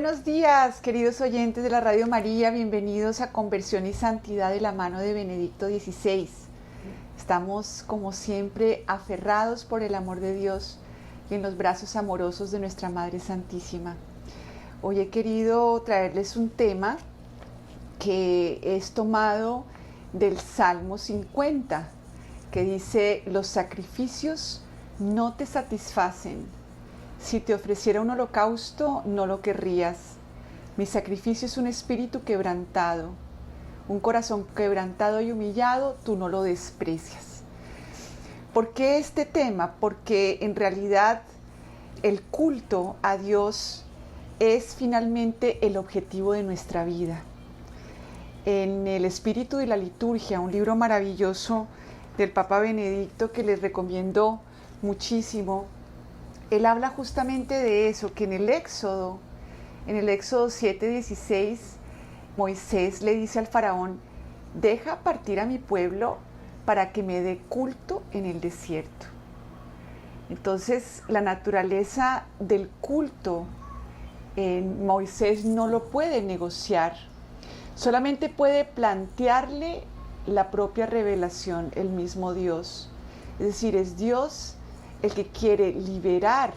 Buenos días, queridos oyentes de la Radio María, bienvenidos a Conversión y Santidad de la mano de Benedicto XVI. Estamos, como siempre, aferrados por el amor de Dios y en los brazos amorosos de nuestra Madre Santísima. Hoy he querido traerles un tema que es tomado del Salmo 50, que dice: los sacrificios no te satisfacen. Si te ofreciera un holocausto, no lo querrías. Mi sacrificio es un espíritu quebrantado, un corazón quebrantado y humillado, tú no lo desprecias. ¿Por qué este tema? Porque en realidad el culto a Dios es finalmente el objetivo de nuestra vida. En El espíritu de la liturgia, un libro maravilloso del Papa Benedicto que les recomiendo muchísimo, él habla justamente de eso, que en el Éxodo 7:16, Moisés le dice al faraón: deja partir a mi pueblo para que me dé culto en el desierto. Entonces, la naturaleza del culto Moisés no lo puede negociar, solamente puede plantearle la propia revelación, el mismo Dios. Es decir, es Dios el que quiere liberar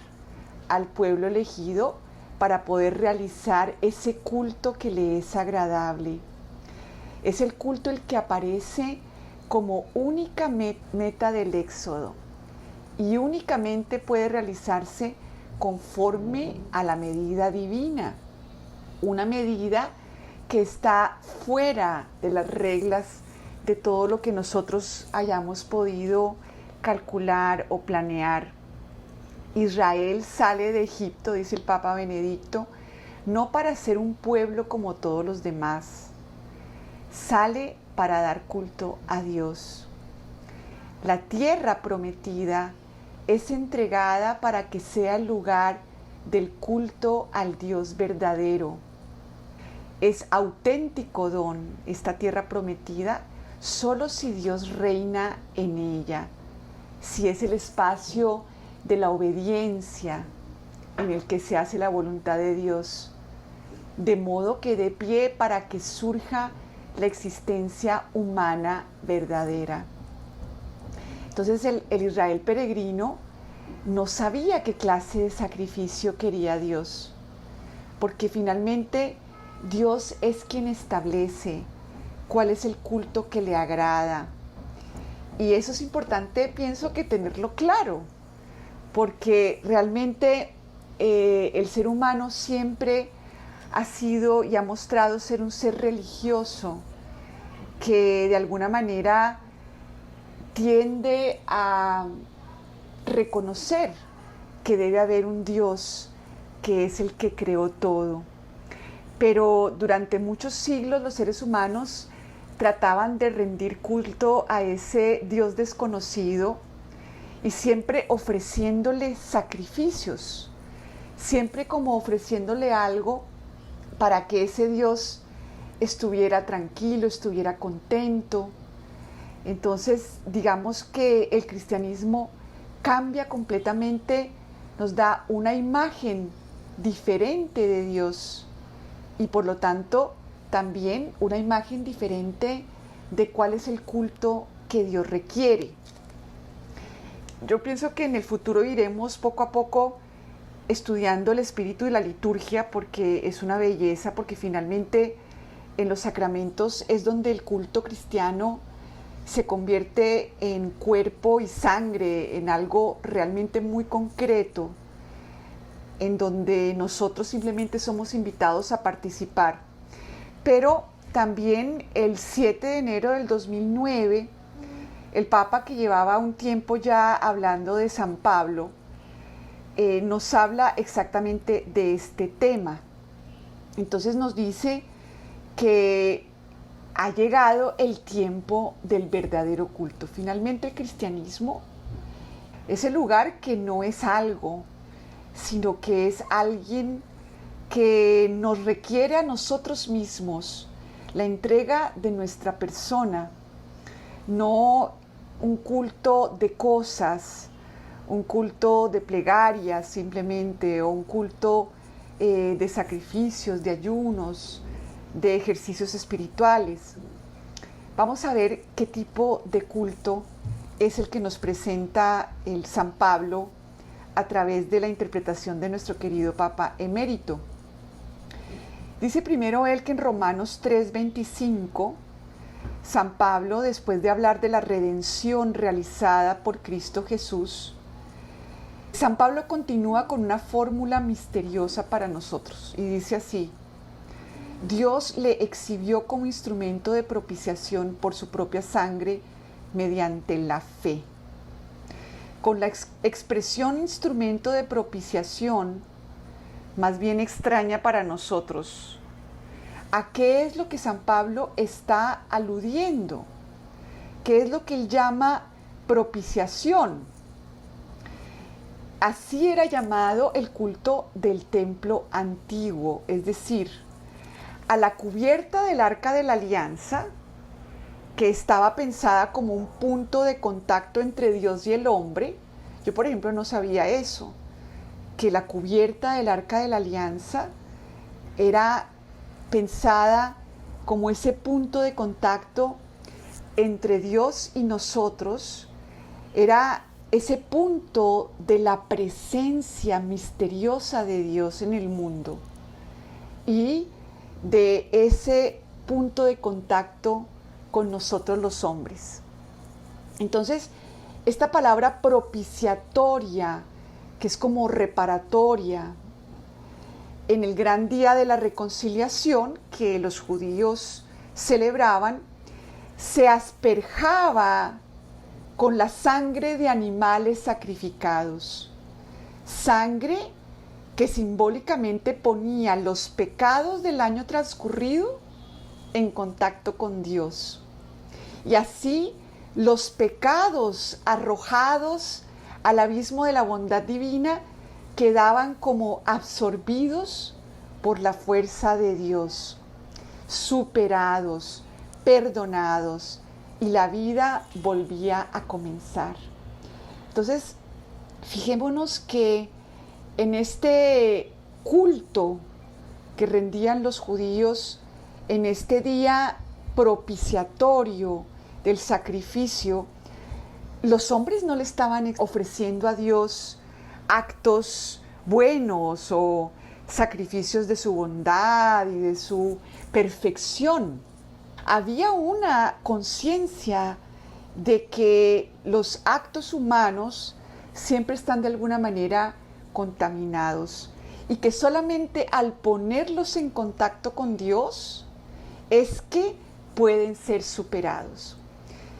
al pueblo elegido para poder realizar ese culto que le es agradable. Es el culto el que aparece como única meta del Éxodo y únicamente puede realizarse conforme a la medida divina, una medida que está fuera de las reglas de todo lo que nosotros hayamos podido calcular o planear. Israel sale de Egipto, dice el Papa Benedicto, no para ser un pueblo como todos los demás, sale para dar culto a Dios. La tierra prometida es entregada para que sea el lugar del culto al Dios verdadero. Es auténtico don esta tierra prometida solo si Dios reina en ella, si es el espacio de la obediencia en el que se hace la voluntad de Dios, de modo que dé pie para que surja la existencia humana verdadera. Entonces el Israel peregrino no sabía qué clase de sacrificio quería Dios, porque finalmente Dios es quien establece cuál es el culto que le agrada. Y eso es importante, pienso, que tenerlo claro, porque realmente el ser humano siempre ha sido y ha mostrado ser un ser religioso que de alguna manera tiende a reconocer que debe haber un Dios que es el que creó todo. Pero durante muchos siglos los seres humanos trataban de rendir culto a ese Dios desconocido y siempre ofreciéndole sacrificios, siempre como ofreciéndole algo para que ese Dios estuviera tranquilo, estuviera contento. Entonces, digamos que el cristianismo cambia completamente, nos da una imagen diferente de Dios y por lo tanto también una imagen diferente de cuál es el culto que Dios requiere. Yo pienso que en el futuro iremos poco a poco estudiando el espíritu de la liturgia, porque es una belleza, porque finalmente en los sacramentos es donde el culto cristiano se convierte en cuerpo y sangre, en algo realmente muy concreto, en donde nosotros simplemente somos invitados a participar. Pero también el 7 de enero del 2009, el Papa, que llevaba un tiempo ya hablando de San Pablo, nos habla exactamente de este tema. Entonces nos dice que ha llegado el tiempo del verdadero culto. Finalmente el cristianismo es el lugar que no es algo, sino que es alguien que nos requiere a nosotros mismos la entrega de nuestra persona, no un culto de cosas, un culto de plegarias simplemente, o un culto de sacrificios, de ayunos, de ejercicios espirituales. Vamos a ver qué tipo de culto es el que nos presenta el San Pablo a través de la interpretación de nuestro querido Papa Emérito. Dice primero él que en Romanos 3:25, San Pablo, después de hablar de la redención realizada por Cristo Jesús, San Pablo continúa con una fórmula misteriosa para nosotros y dice así: Dios le exhibió como instrumento de propiciación por su propia sangre mediante la fe. Con la expresión instrumento de propiciación, más bien extraña para nosotros, ¿a qué es lo que San Pablo está aludiendo? ¿Qué es lo que él llama propiciación? Así era llamado el culto del templo antiguo, es decir, a la cubierta del Arca de la Alianza, que estaba pensada como un punto de contacto entre Dios y el hombre. Yo, por ejemplo, no sabía eso, que la cubierta del Arca de la Alianza era pensada como ese punto de contacto entre Dios y nosotros, era ese punto de la presencia misteriosa de Dios en el mundo y de ese punto de contacto con nosotros los hombres. Entonces, esta palabra propiciatoria, que es como reparatoria, en el gran día de la reconciliación que los judíos celebraban, se asperjaba con la sangre de animales sacrificados, sangre que simbólicamente ponía los pecados del año transcurrido en contacto con Dios. Y así los pecados arrojados al abismo de la bondad divina quedaban como absorbidos por la fuerza de Dios, superados, perdonados, y la vida volvía a comenzar. Entonces, fijémonos que en este culto que rendían los judíos, en este día propiciatorio del sacrificio, los hombres no le estaban ofreciendo a Dios actos buenos o sacrificios de su bondad y de su perfección. Había una conciencia de que los actos humanos siempre están de alguna manera contaminados y que solamente al ponerlos en contacto con Dios es que pueden ser superados.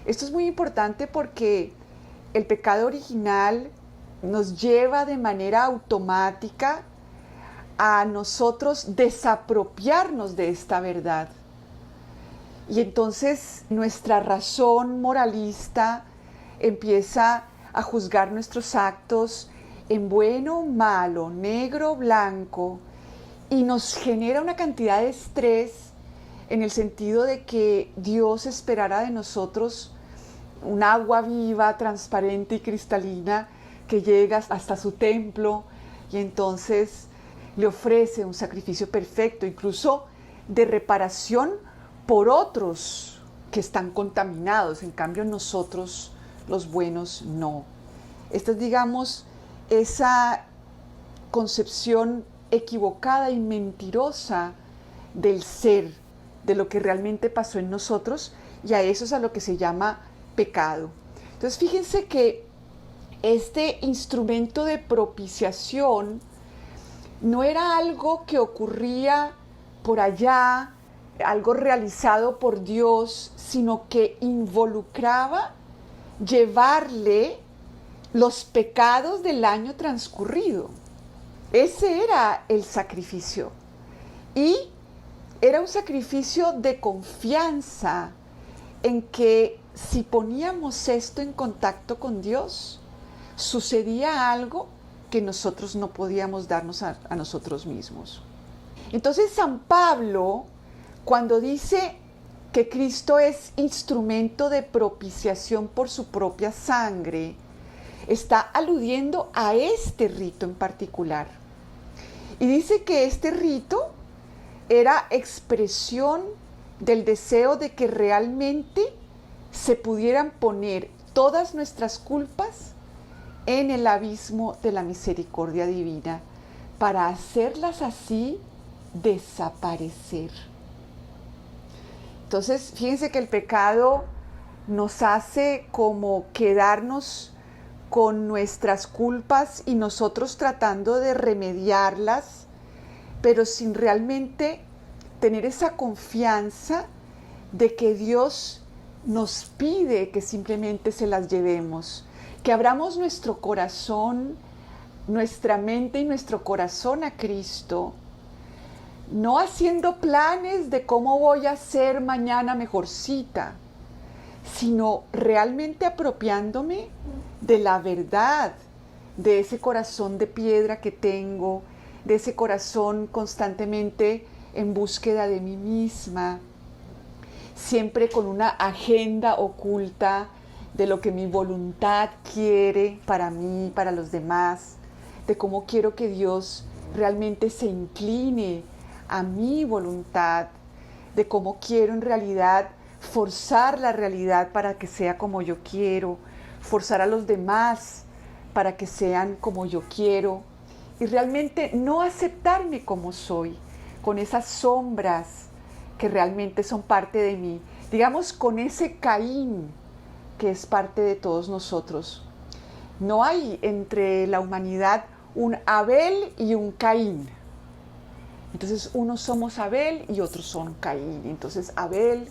Esto es muy importante porque el pecado original nos lleva de manera automática a nosotros desapropiarnos de esta verdad. Y entonces nuestra razón moralista empieza a juzgar nuestros actos en bueno o malo, negro o blanco, y nos genera una cantidad de estrés en el sentido de que Dios esperará de nosotros un agua viva, transparente y cristalina que llega hasta su templo y entonces le ofrece un sacrificio perfecto, incluso de reparación por otros que están contaminados. En cambio nosotros, los buenos, no. Esta es, digamos, esa concepción equivocada y mentirosa del ser, de lo que realmente pasó en nosotros, y a eso es a lo que se llama pecado. Entonces fíjense que este instrumento de propiciación no era algo que ocurría por allá, algo realizado por Dios, sino que involucraba llevarle los pecados del año transcurrido. Ese era el sacrificio. Y era un sacrificio de confianza en que si poníamos esto en contacto con Dios, sucedía algo que nosotros no podíamos darnos a nosotros mismos. Entonces San Pablo, cuando dice que Cristo es instrumento de propiciación por su propia sangre, está aludiendo a este rito en particular. Y dice que este rito era expresión del deseo de que realmente se pudieran poner todas nuestras culpas en el abismo de la misericordia divina, para hacerlas así desaparecer. Entonces, fíjense que el pecado nos hace como quedarnos con nuestras culpas y nosotros tratando de remediarlas, pero sin realmente tener esa confianza de que Dios nos pide que simplemente se las llevemos, que abramos nuestro corazón, nuestra mente y nuestro corazón a Cristo, no haciendo planes de cómo voy a ser mañana mejorcita, sino realmente apropiándome de la verdad, de ese corazón de piedra que tengo, de ese corazón constantemente en búsqueda de mí misma, siempre con una agenda oculta de lo que mi voluntad quiere para mí, para los demás, de cómo quiero que Dios realmente se incline a mi voluntad, de cómo quiero en realidad forzar la realidad para que sea como yo quiero, forzar a los demás para que sean como yo quiero, y realmente no aceptarme como soy, con esas sombras que realmente son parte de mí, digamos con ese Caín que es parte de todos nosotros. No hay entre la humanidad un Abel y un Caín. Entonces unos somos Abel y otros son Caín. Entonces Abel,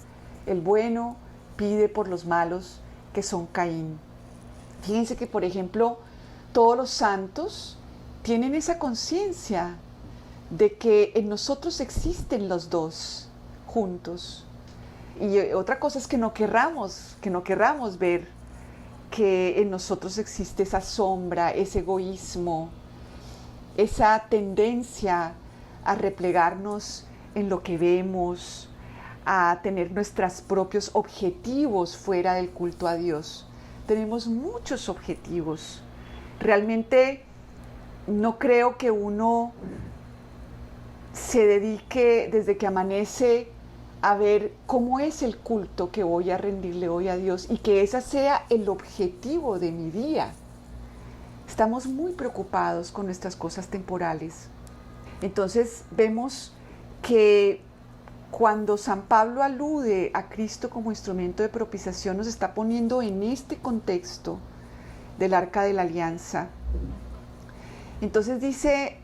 el bueno, pide por los malos que son Caín. Fíjense que, por ejemplo, todos los santos tienen esa conciencia de que en nosotros existen los dos juntos. Y otra cosa es que no querramos ver que en nosotros existe esa sombra, ese egoísmo, esa tendencia a replegarnos en lo que vemos, a tener nuestros propios objetivos fuera del culto a Dios. Tenemos muchos objetivos. Realmente no creo que uno se dedique desde que amanece a ver cómo es el culto que voy a rendirle hoy a Dios y que ese sea el objetivo de mi día. Estamos muy preocupados con nuestras cosas temporales. Entonces vemos que cuando San Pablo alude a Cristo como instrumento de propiciación, nos está poniendo en este contexto del Arca de la Alianza. Entonces dice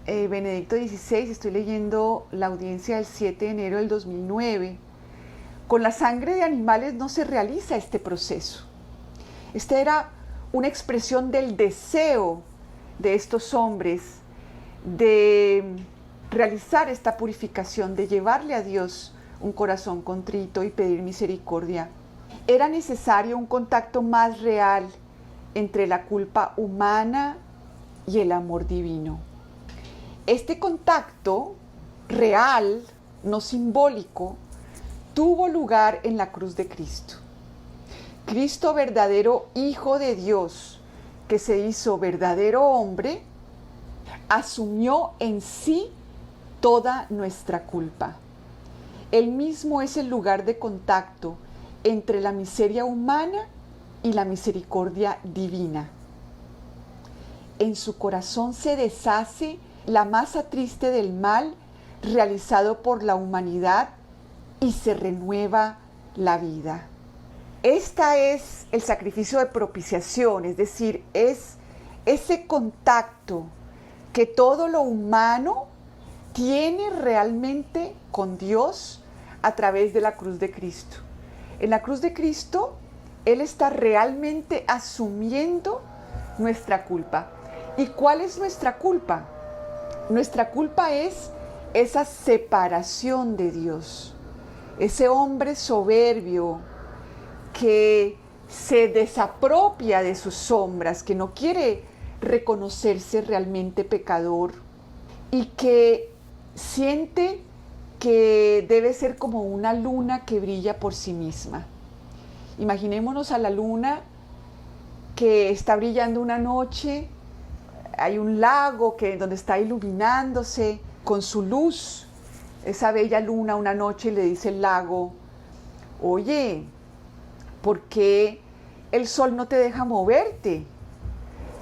Benedicto XVI, estoy leyendo la audiencia del 7 de enero del 2009, con la sangre de animales no se realiza este proceso. Esta era una expresión del deseo de estos hombres de realizar esta purificación, de llevarle a Dios un corazón contrito y pedir misericordia. Era necesario un contacto más real entre la culpa humana y el amor divino. Este contacto real, no simbólico, tuvo lugar en la cruz de Cristo. Cristo, verdadero Hijo de Dios, que se hizo verdadero hombre, asumió en sí toda nuestra culpa. Él mismo es el lugar de contacto entre la miseria humana y la misericordia divina. En su corazón se deshace la masa triste del mal realizado por la humanidad y se renueva la vida. Este es el sacrificio de propiciación, es decir, es ese contacto que todo lo humano tiene realmente con Dios a través de la cruz de Cristo. En la cruz de Cristo, Él está realmente asumiendo nuestra culpa. ¿Y cuál es nuestra culpa? Nuestra culpa es esa separación de Dios, ese hombre soberbio que se desapropia de sus sombras, que no quiere reconocerse realmente pecador y que siente que debe ser como una luna que brilla por sí misma. Imaginémonos a la luna que está brillando una noche hay un lago donde está iluminándose con su luz. Esa bella luna una noche le dice el lago, oye, ¿por qué el sol no te deja moverte?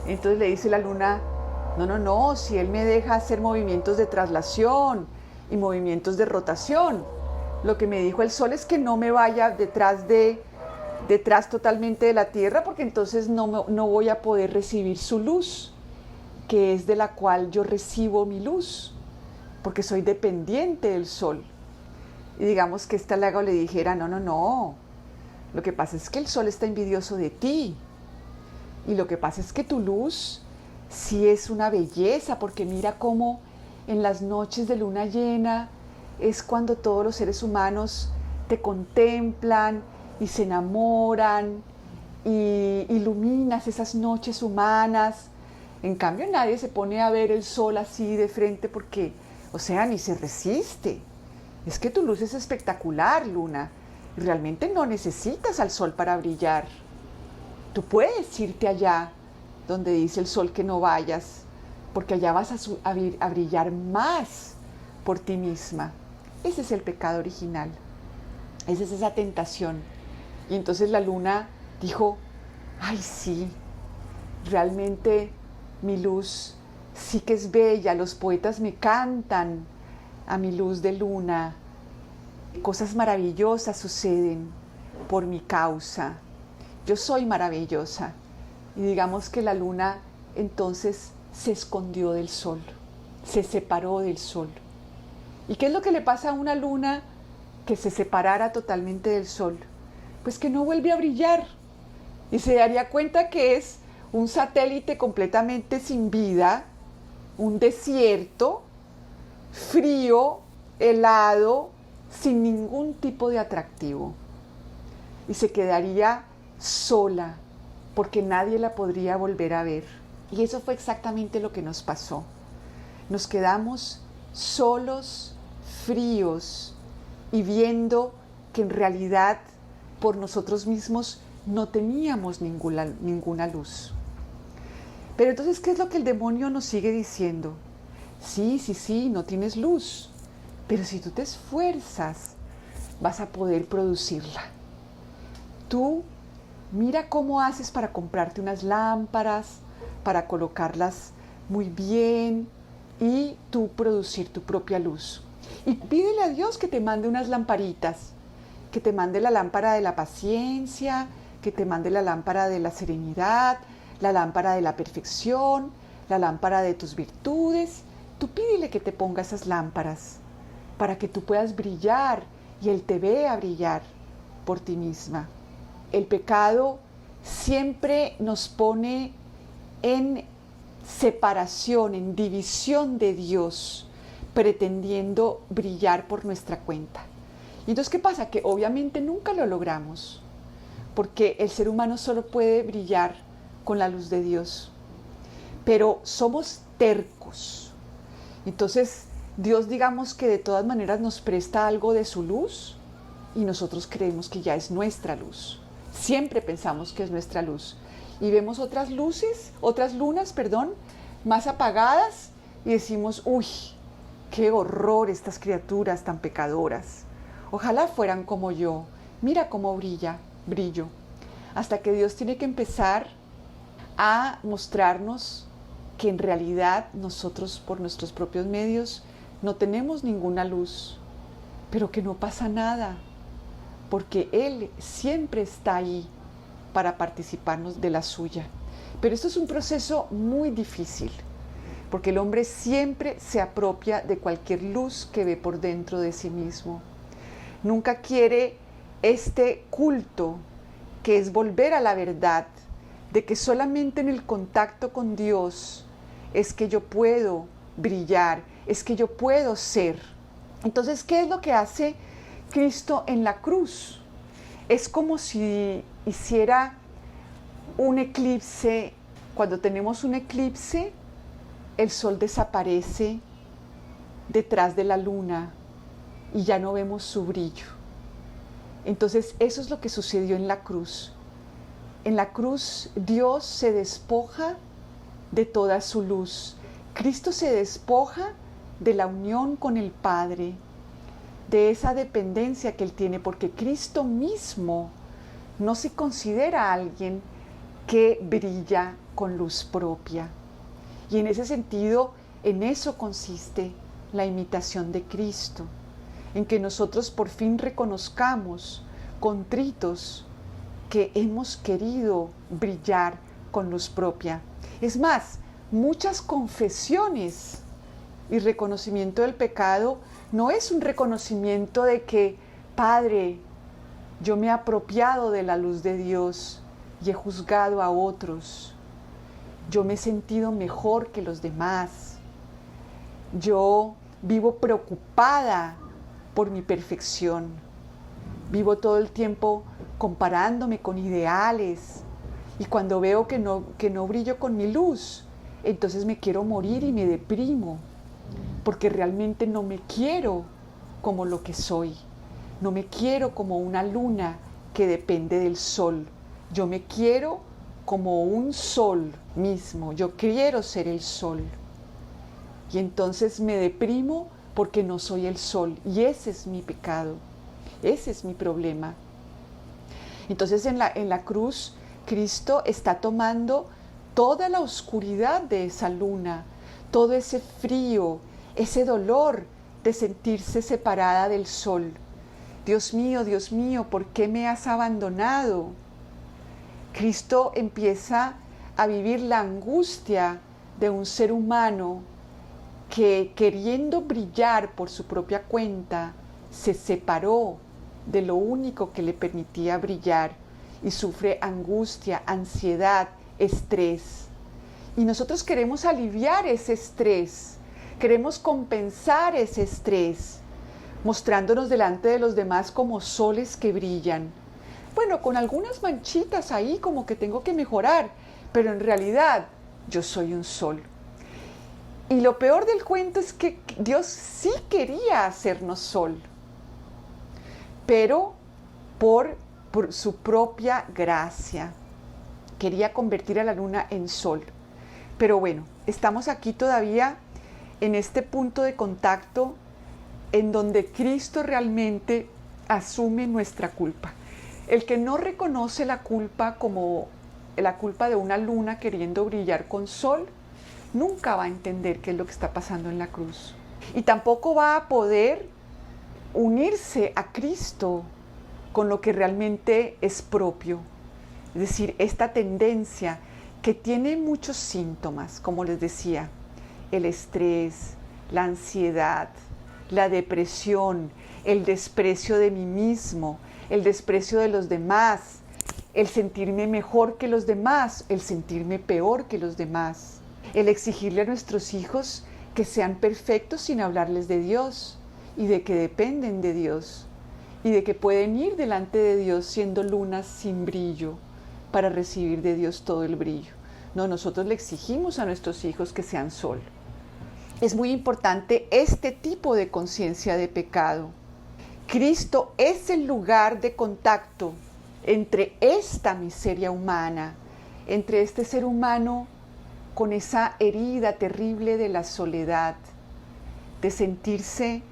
Entonces le dice la luna, no, si él me deja hacer movimientos de traslación y movimientos de rotación. Lo que me dijo el sol es que no me vaya detrás totalmente de la tierra, porque entonces no voy a poder recibir su luz, que es de la cual yo recibo mi luz, porque soy dependiente del sol. Y digamos que este lago le dijera, no, lo que pasa es que el sol está envidioso de ti, y lo que pasa es que tu luz sí es una belleza, porque mira cómo en las noches de luna llena es cuando todos los seres humanos te contemplan y se enamoran y iluminas esas noches humanas. En cambio nadie se pone a ver el sol así de frente porque, o sea, ni se resiste. Es que tu luz es espectacular, luna, y realmente no necesitas al sol para brillar. Tú puedes irte allá donde dice el sol que no vayas, porque allá vas a brillar más por ti misma. Ese es el pecado original, esa es esa tentación. Y entonces la luna dijo, ay sí, realmente mi luz sí que es bella, los poetas me cantan a mi luz de luna, cosas maravillosas suceden por mi causa, yo soy maravillosa. Y digamos que la luna entonces se escondió del sol, se separó del sol. ¿Y qué es lo que le pasa a una luna que se separara totalmente del sol? Pues que no vuelve a brillar y se daría cuenta que es un satélite completamente sin vida, un desierto, frío, helado, sin ningún tipo de atractivo. Y se quedaría sola, porque nadie la podría volver a ver. Y eso fue exactamente lo que nos pasó. Nos quedamos solos, fríos, y viendo que en realidad por nosotros mismos no teníamos ninguna luz. Pero entonces, ¿qué es lo que el demonio nos sigue diciendo? Sí, no tienes luz, pero si tú te esfuerzas, vas a poder producirla. Tú mira cómo haces para comprarte unas lámparas, para colocarlas muy bien y tú producir tu propia luz. Y pídele a Dios que te mande unas lamparitas, que te mande la lámpara de la paciencia, que te mande la lámpara de la serenidad, la lámpara de la perfección, la lámpara de tus virtudes. Tú pídele que te ponga esas lámparas para que tú puedas brillar y Él te vea brillar por ti misma. El pecado siempre nos pone en separación, en división de Dios, pretendiendo brillar por nuestra cuenta. Y entonces, ¿qué pasa? Que obviamente nunca lo logramos, porque el ser humano solo puede brillar con la luz de Dios. Pero somos tercos. Entonces, Dios, digamos que de todas maneras nos presta algo de su luz y nosotros creemos que ya es nuestra luz. Siempre pensamos que es nuestra luz. Y vemos otras lunas, más apagadas y decimos, uy, qué horror estas criaturas tan pecadoras. Ojalá fueran como yo. Mira cómo brillo. Hasta que Dios tiene que empezar a mostrarnos que en realidad nosotros por nuestros propios medios no tenemos ninguna luz, pero que no pasa nada, porque Él siempre está ahí para participarnos de la suya. Pero esto es un proceso muy difícil, porque el hombre siempre se apropia de cualquier luz que ve por dentro de sí mismo. Nunca quiere este culto, que es volver a la verdad, de que solamente en el contacto con Dios es que yo puedo brillar, es que yo puedo ser. Entonces, ¿qué es lo que hace Cristo en la cruz? Es como si hiciera un eclipse. Cuando tenemos un eclipse, el sol desaparece detrás de la luna y ya no vemos su brillo. Entonces, eso es lo que sucedió en la cruz. En la cruz, Dios se despoja de toda su luz. Cristo se despoja de la unión con el Padre, de esa dependencia que Él tiene, porque Cristo mismo no se considera alguien que brilla con luz propia. Y en ese sentido, en eso consiste la imitación de Cristo, en que nosotros por fin reconozcamos, contritos, que hemos querido brillar con luz propia. Es más, muchas confesiones y reconocimiento del pecado no es un reconocimiento de que, Padre, yo me he apropiado de la luz de Dios y he juzgado a otros. Yo me he sentido mejor que los demás. Yo vivo preocupada por mi perfección. Vivo todo el tiempo comparándome con ideales. Y cuando veo que no brillo con mi luz, entonces me quiero morir y me deprimo. Porque realmente no me quiero como lo que soy. No me quiero como una luna que depende del sol. Yo me quiero como un sol mismo. Yo quiero ser el sol. Y entonces me deprimo porque no soy el sol. Y ese es mi pecado. Ese es mi problema. Entonces en la cruz, Cristo está tomando toda la oscuridad de esa luna, todo ese frío, ese dolor de sentirse separada del sol. Dios mío, ¿por qué me has abandonado? Cristo empieza a vivir la angustia de un ser humano que, queriendo brillar por su propia cuenta, se separó de lo único que le permitía brillar y sufre angustia, ansiedad, estrés. Y nosotros queremos aliviar ese estrés, queremos compensar ese estrés, mostrándonos delante de los demás como soles que brillan. Bueno, con algunas manchitas ahí como que tengo que mejorar, pero en realidad yo soy un sol. Y lo peor del cuento es que Dios sí quería hacernos sol, pero por su propia gracia. Quería convertir a la luna en sol. Pero bueno, estamos aquí todavía en este punto de contacto en donde Cristo realmente asume nuestra culpa. El que no reconoce la culpa como la culpa de una luna queriendo brillar con sol, nunca va a entender qué es lo que está pasando en la cruz. Y tampoco va a poder unirse a Cristo con lo que realmente es propio. Es decir, esta tendencia que tiene muchos síntomas, como les decía, el estrés, la ansiedad, la depresión, el desprecio de mí mismo, el desprecio de los demás, el sentirme mejor que los demás, el sentirme peor que los demás, el exigirle a nuestros hijos que sean perfectos sin hablarles de Dios y de que dependen de Dios y de que pueden ir delante de Dios siendo lunas sin brillo para recibir de Dios todo el brillo. No, nosotros le exigimos a nuestros hijos que sean sol. Es muy importante este tipo de conciencia de pecado. Cristo es el lugar de contacto entre esta miseria humana, entre este ser humano con esa herida terrible de la soledad, de sentirse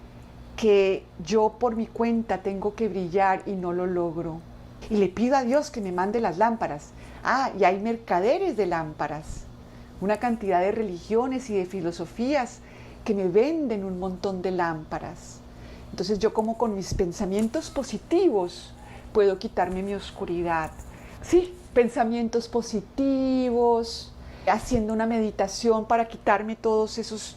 que yo por mi cuenta tengo que brillar y no lo logro. Y le pido a Dios que me mande las lámparas. Y hay mercaderes de lámparas, una cantidad de religiones y de filosofías que me venden un montón de lámparas. Entonces yo, como con mis pensamientos positivos, puedo quitarme mi oscuridad. Sí, pensamientos positivos, haciendo una meditación para quitarme todos esos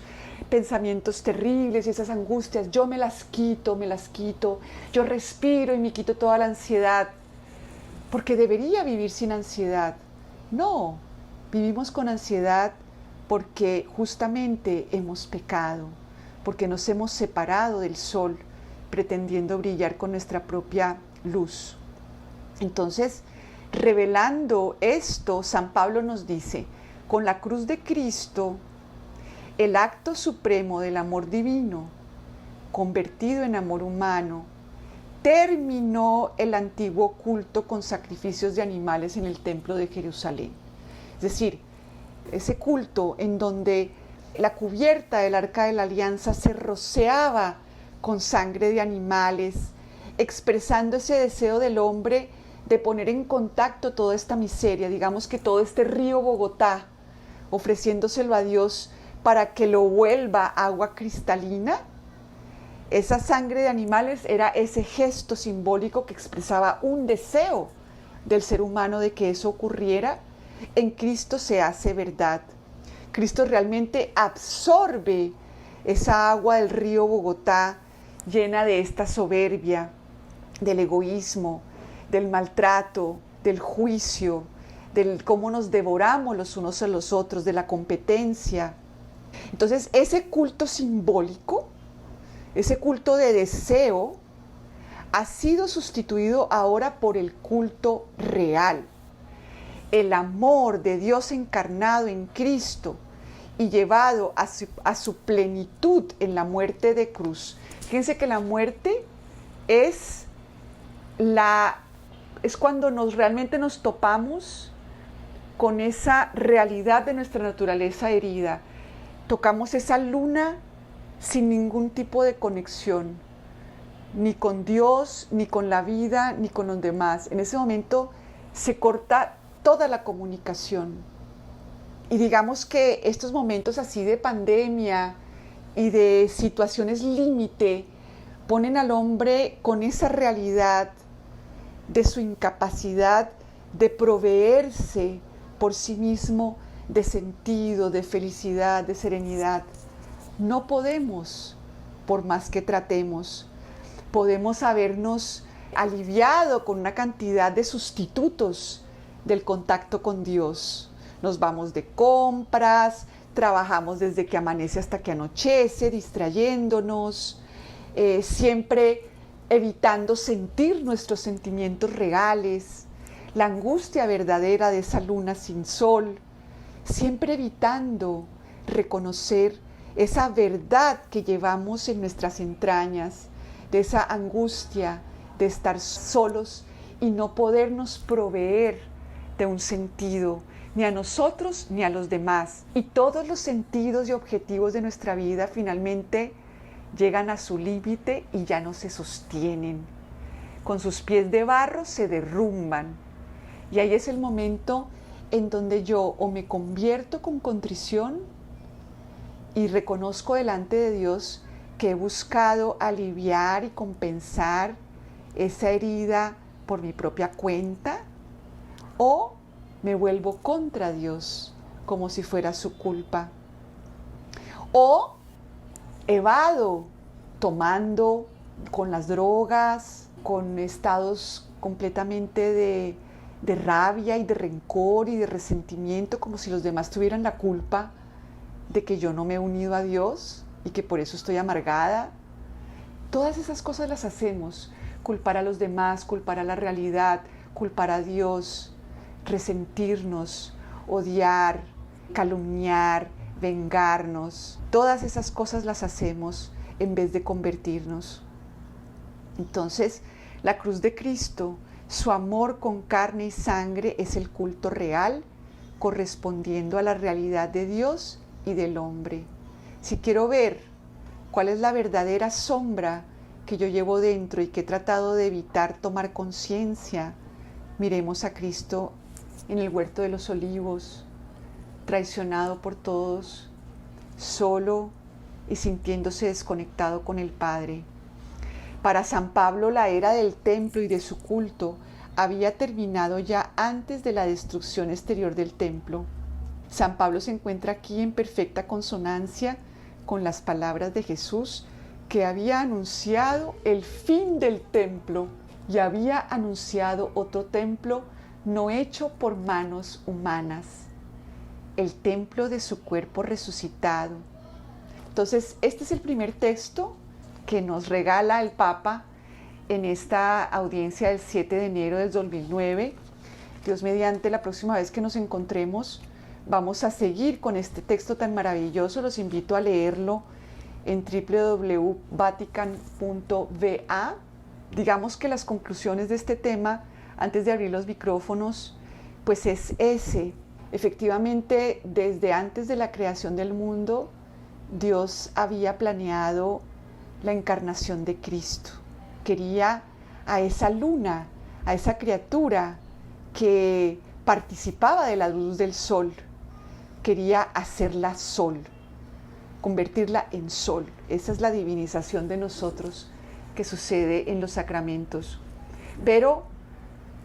pensamientos terribles y esas angustias. Yo me las quito, yo respiro y me quito toda la ansiedad, porque debería vivir sin ansiedad. No, vivimos con ansiedad porque justamente hemos pecado, porque nos hemos separado del sol, pretendiendo brillar con nuestra propia luz. Entonces, revelando esto, San Pablo nos dice, con la cruz de Cristo, el acto supremo del amor divino, convertido en amor humano, terminó el antiguo culto con sacrificios de animales en el templo de Jerusalén. Es decir, ese culto en donde la cubierta del Arca de la Alianza se rociaba con sangre de animales, expresando ese deseo del hombre de poner en contacto toda esta miseria, digamos que todo este río Bogotá, ofreciéndoselo a Dios para que lo vuelva agua cristalina. Esa sangre de animales era ese gesto simbólico que expresaba un deseo del ser humano de que eso ocurriera. En Cristo se hace verdad. Cristo realmente absorbe esa agua del río Bogotá llena de esta soberbia, del egoísmo, del maltrato, del juicio, del cómo nos devoramos los unos a los otros, de la competencia. Entonces, ese culto simbólico, ese culto de deseo, ha sido sustituido ahora por el culto real. El amor de Dios encarnado en Cristo y llevado a su plenitud en la muerte de cruz. Fíjense que la muerte es cuando realmente nos topamos con esa realidad de nuestra naturaleza herida. Tocamos esa luna sin ningún tipo de conexión, ni con Dios, ni con la vida, ni con los demás. En ese momento se corta toda la comunicación. Y digamos que estos momentos así de pandemia y de situaciones límite ponen al hombre con esa realidad de su incapacidad de proveerse por sí mismo de sentido, de felicidad, de serenidad. No podemos, por más que tratemos. Podemos habernos aliviado con una cantidad de sustitutos del contacto con Dios. Nos vamos de compras, trabajamos desde que amanece hasta que anochece, distrayéndonos, siempre evitando sentir nuestros sentimientos reales, la angustia verdadera de esa luna sin sol, siempre evitando reconocer esa verdad que llevamos en nuestras entrañas, de esa angustia de estar solos y no podernos proveer de un sentido, ni a nosotros ni a los demás. Y todos los sentidos y objetivos de nuestra vida finalmente llegan a su límite y ya no se sostienen. Con sus pies de barro se derrumban. Y ahí es el momento en donde yo o me convierto con contrición y reconozco delante de Dios que he buscado aliviar y compensar esa herida por mi propia cuenta, o me vuelvo contra Dios como si fuera su culpa, o evado tomando, con las drogas, con estados completamente de rabia y de rencor y de resentimiento, como si los demás tuvieran la culpa de que yo no me he unido a Dios y que por eso estoy amargada. Todas esas cosas las hacemos. Culpar a los demás, culpar a la realidad, culpar a Dios, resentirnos, odiar, calumniar, vengarnos. Todas esas cosas las hacemos en vez de convertirnos. Entonces, la cruz de Cristo, su amor con carne y sangre, es el culto real, correspondiendo a la realidad de Dios y del hombre. Si quiero ver cuál es la verdadera sombra que yo llevo dentro y que he tratado de evitar tomar conciencia, miremos a Cristo en el huerto de los olivos, traicionado por todos, solo y sintiéndose desconectado con el Padre. Para San Pablo, la era del templo y de su culto había terminado ya antes de la destrucción exterior del templo. San Pablo se encuentra aquí en perfecta consonancia con las palabras de Jesús, que había anunciado el fin del templo y había anunciado otro templo no hecho por manos humanas, el templo de su cuerpo resucitado. Entonces, este es el primer texto que nos regala el Papa en esta audiencia del 7 de enero del 2009. Dios mediante, la próxima vez que nos encontremos, vamos a seguir con este texto tan maravilloso. Los invito a leerlo en www.vatican.va. Digamos que las conclusiones de este tema, antes de abrir los micrófonos, pues es ese, Efectivamente, desde antes de la creación del mundo, Dios había planeado la encarnación de Cristo. Quería a esa luna, a esa criatura que participaba de la luz del sol. Quería hacerla sol, convertirla en sol. Esa es la divinización de nosotros que sucede en los sacramentos. Pero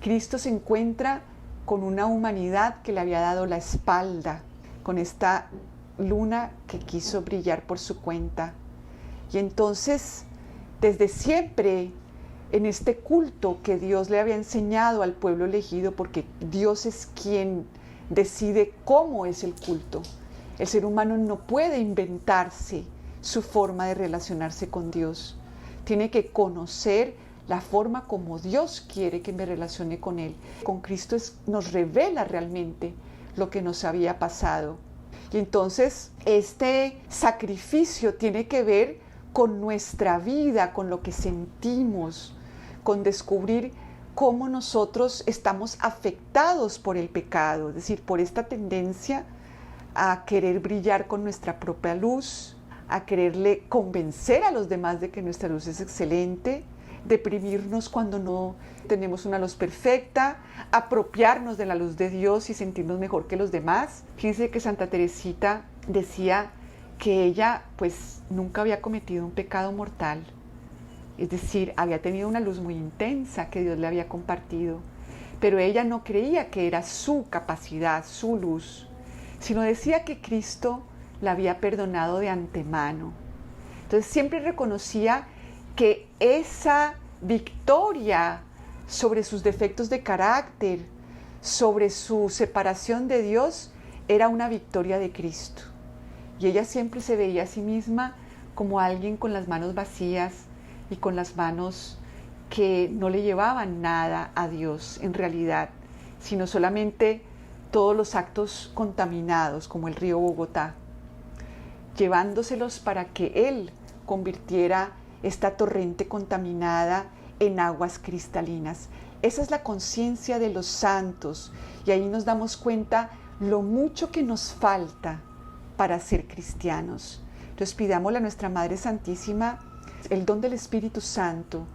Cristo se encuentra con una humanidad que le había dado la espalda, con esta luna que quiso brillar por su cuenta. Y entonces, desde siempre, en este culto que Dios le había enseñado al pueblo elegido, porque Dios es quien decide cómo es el culto. El ser humano no puede inventarse su forma de relacionarse con Dios. Tiene que conocer la forma como Dios quiere que me relacione con Él. Con Cristo nos revela realmente lo que nos había pasado. Y entonces este sacrificio tiene que ver con nuestra vida, con lo que sentimos, con descubrir cómo nosotros estamos afectados por el pecado, es decir, por esta tendencia a querer brillar con nuestra propia luz, a quererle convencer a los demás de que nuestra luz es excelente, deprimirnos cuando no tenemos una luz perfecta, apropiarnos de la luz de Dios y sentirnos mejor que los demás. Fíjense que Santa Teresita decía que ella pues nunca había cometido un pecado mortal, es decir, había tenido una luz muy intensa que Dios le había compartido, pero ella no creía que era su capacidad, su luz, sino decía que Cristo la había perdonado de antemano. Entonces siempre reconocía que esa victoria sobre sus defectos de carácter, sobre su separación de Dios, era una victoria de Cristo. Y ella siempre se veía a sí misma como alguien con las manos vacías y con las manos que no le llevaban nada a Dios en realidad, sino solamente todos los actos contaminados, como el río Bogotá, llevándoselos para que Él convirtiera esta torrente contaminada en aguas cristalinas. Esa es la conciencia de los santos, y ahí nos damos cuenta lo mucho que nos falta para ser cristianos. Entonces pidámosle a nuestra Madre Santísima el don del Espíritu Santo,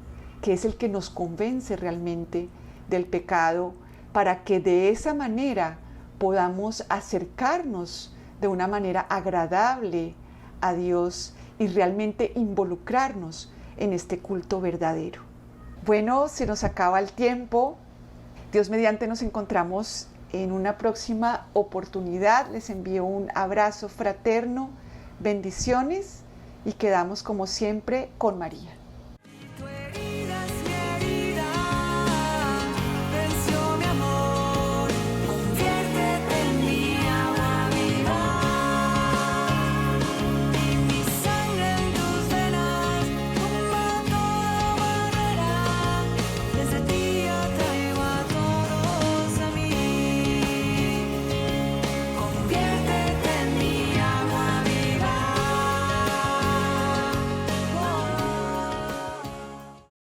que es el que nos convence realmente del pecado, para que de esa manera podamos acercarnos de una manera agradable a Dios y realmente involucrarnos en este culto verdadero. Bueno, se nos acaba el tiempo. Dios mediante nos encontramos en una próxima oportunidad. Les envío un abrazo fraterno, bendiciones, y quedamos como siempre con María.